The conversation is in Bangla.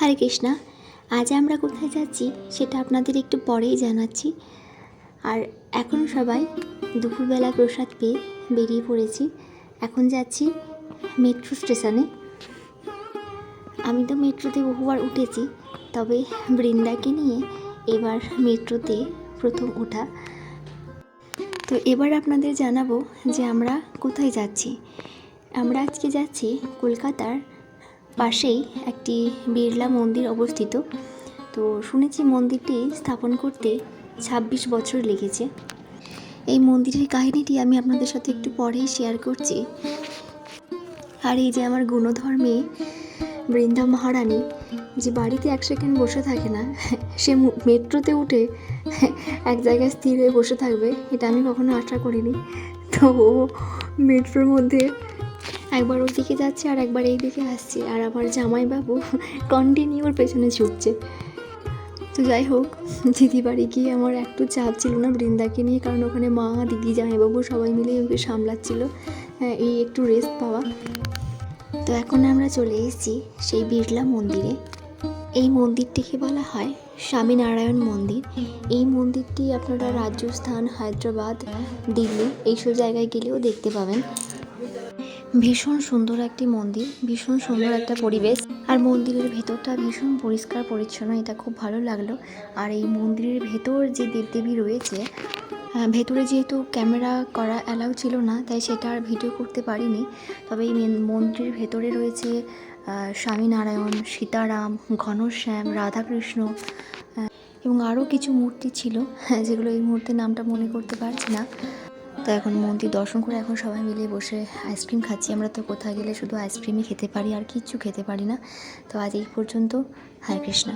হরে কৃষ্ণা। আজ আমরা কোথায় যাচ্ছি সেটা আপনাদের একটু পরেই জানাচ্ছি। আর এখন সবাই দুপুরবেলা প্রসাদ পেয়ে বেরিয়ে পড়েছি। এখন যাচ্ছি মেট্রো স্টেশনে। আমি তো মেট্রোতে বহুবার উঠেছি, তবে বৃন্দাকে নিয়ে এবার মেট্রোতে প্রথম ওঠা। তো এবার আপনাদের জানাবো যে আমরা কোথায় যাচ্ছি। আমরা আজকে যাচ্ছি কলকাতার পাশেই একটি বিড়লা মন্দির অবস্থিত। তো শুনেছি মন্দিরটি স্থাপন করতে 26 বছর লেগেছে। এই মন্দিরের কাহিনীটি আমি আপনাদের সাথে একটু পরেই শেয়ার করছি। আর এই যে আমার গুণধর মেয়ে বৃন্দা মহারানী, যে বাড়িতে এক সেকেন্ড বসে থাকে না, সে মেট্রোতে উঠে এক জায়গায় স্থির হয়ে বসে থাকবে, এটা আমি কখনো আশা করিনি। তো ও মেট্রোর মধ্যে একবার ওই দিকে যাচ্ছে আর একবার এই দিকে আসছে, আর আমার জামাইবাবু কন্টিনিউ ওর পেছনে ছুটছে। তো যাই হোক, দিদি বাড়ি গিয়ে আমার একটু চাপ ছিল না বৃন্দাকে নিয়ে, কারণ ওখানে মা, দিদি, জামাইবাবু সবাই মিলে ওকে সামলাচ্ছিল, এই একটু রেস্ট পাওয়া। তো এখন আমরা চলে এসেছি সেই বিড়লা মন্দিরে। এই মন্দিরটিকে বলা হয় স্বামীনারায়ণ মন্দির। এই মন্দিরটি আপনারা রাজস্থান, হায়দ্রাবাদ, দিল্লি এইসব জায়গায় গেলেও দেখতে পাবেন। ভীষণ সুন্দর একটি মন্দির, ভীষণ সুন্দর একটা পরিবেশ, আর মন্দিরের ভেতরটা ভীষণ পরিষ্কার পরিচ্ছন্ন, এটা খুব ভালো লাগলো। আর এই মন্দিরের ভেতর যে দেবদেবী রয়েছে, ভেতরে যেহেতু ক্যামেরা করা অ্যালাউ ছিল না, তাই সেটা আর ভিডিও করতে পারিনি। তবে এই মন্দিরের ভেতরে রয়েছে স্বামীনারায়ণ, সীতারাম, ঘনশ্যাম, রাধাকৃষ্ণ এবং আরও কিছু মূর্তি ছিল, যেগুলো এই মুহূর্তে নামটা মনে করতে পারছি না। তো এখন মন্দির দর্শন করে এখন সবাই মিলে বসে আইসক্রিম খাচ্ছি। আমরা তো কোথায় গেলে শুধু আইসক্রিমই খেতে পারি, আর কিচ্ছু খেতে পারি না। তো আজ এই পর্যন্ত। হরে কৃষ্ণা।